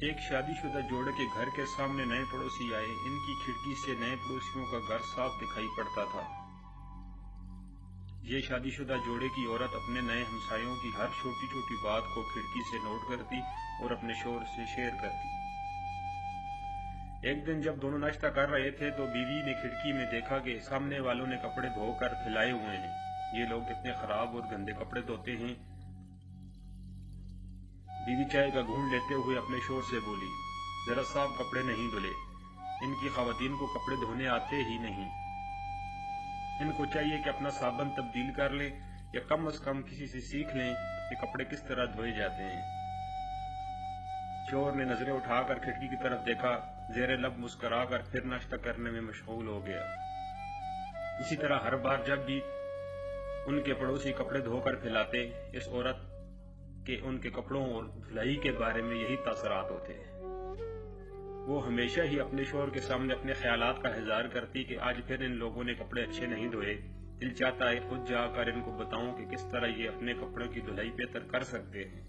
ایک شادی شدہ جوڑے کے گھر کے سامنے نئے پڑوسی آئے۔ ان کی کھڑکی سے نئے پڑوسیوں کا گھر صاف دکھائی پڑتا تھا۔ یہ شادی شدہ جوڑے کی عورت اپنے نئے ہمسایوں کی ہر چھوٹی چھوٹی بات کو کھڑکی سے نوٹ کرتی اور اپنے شوہر سے شیئر کرتی۔ ایک دن جب دونوں ناشتہ کر رہے تھے تو بیوی نے کھڑکی میں دیکھا کہ سامنے والوں نے کپڑے دھو کر پھیلائے ہوئے ہیں۔ یہ لوگ کتنے خراب اور گندے کپڑے دھوتے ہیں۔ بیوی چائے کا گھونٹ لیتے ہوئے اپنے شوہر سے بولی، ذرا صاف کپڑے نہیں دھلے۔ ان کی خواتین کو کپڑے دھونے آتے ہی نہیں۔ ان کو چاہیے کہ اپنا صابن تبدیل کر لیں یا کم از کم کسی سے سیکھ لیں کہ کپڑے کس طرح دھوئے جاتے ہیں۔ شوہر نے نظریں اٹھا کر کھڑکی کی طرف دیکھا، زیر لب مسکرا کر پھر ناشتہ کرنے میں مشغول ہو گیا۔ اسی طرح ہر بار جب بھی ان کے پڑوسی کپڑے دھو کر پھیلاتے، اس عورت کے ان کے کپڑوں اور دھلائی کے بارے میں یہی تاثرات ہوتے۔ وہ ہمیشہ ہی اپنے شوہر کے سامنے اپنے خیالات کا اظہار کرتی کہ آج پھر ان لوگوں نے کپڑے اچھے نہیں دھوئے۔ دل چاہتا ہے خود جا کر ان کو بتاؤں کہ کس طرح یہ اپنے کپڑوں کی دھلائی بہتر کر سکتے ہیں۔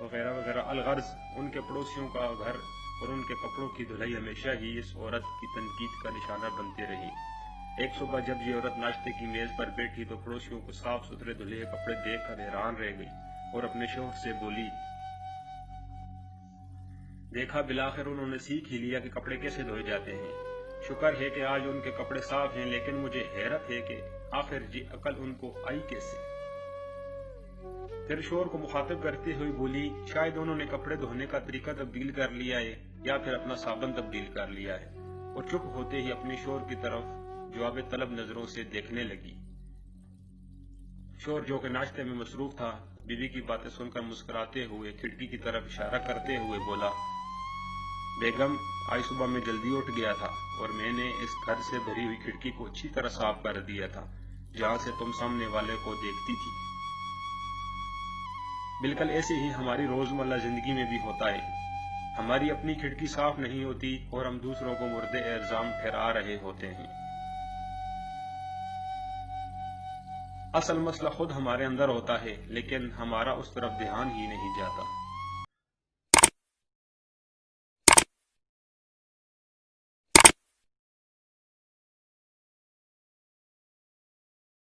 وغیرہ وغیرہ۔ الغرض ان کے پڑوسیوں کا گھر اور ان کے کپڑوں کی دھلائی ہمیشہ ہی اس عورت کی تنقید کا نشانہ بنتے رہی۔ ایک صبح جب یہ عورت ناشتے کی میز پر بیٹھی تو پڑوسیوں کو صاف ستھرے دھلے کپڑے دیکھ کر حیران رہ گئی اور اپنے شوہر سے بولی، دیکھا بالآخر انہوں نے سیکھ ہی لیا کہ کپڑے کیسے دھوئے جاتے ہیں۔ شکر ہے کہ آج ان کے کپڑے صاف ہیں، لیکن مجھے حیرت ہے کہ آخر یہ عقل ان کو آئی کیسے۔ پھر شوہر کو مخاطب کرتے ہوئے بولی، شاید انہوں نے کپڑے دھونے کا طریقہ تبدیل کر لیا ہے یا پھر اپنا صابن تبدیل کر لیا ہے، اور چپ ہوتے ہی اپنے شوہر کی طرف جواب طلب نظروں سے دیکھنے لگی۔ شوہر جو کہ ناشتے میں مصروف تھا، بیوی کی باتیں سن کر مسکراتے ہوئے کھڑکی کی طرف اشارہ کرتے ہوئے بولا، بیگم، آج صبح میں جلدی اٹھ گیا تھا اور میں نے اس گھر سے بھری ہوئی کھڑکی کو اچھی طرح صاف کر دیا تھا جہاں سے تم سامنے والے کو دیکھتی تھی۔ بالکل ایسے ہی ہماری روزمرہ زندگی میں بھی ہوتا ہے۔ ہماری اپنی کھڑکی صاف نہیں ہوتی اور ہم دوسروں کو مورد الزام ٹھہرا رہے ہوتے ہیں۔ اصل مسئلہ خود ہمارے اندر ہوتا ہے، لیکن ہمارا اس طرف دھیان ہی نہیں جاتا۔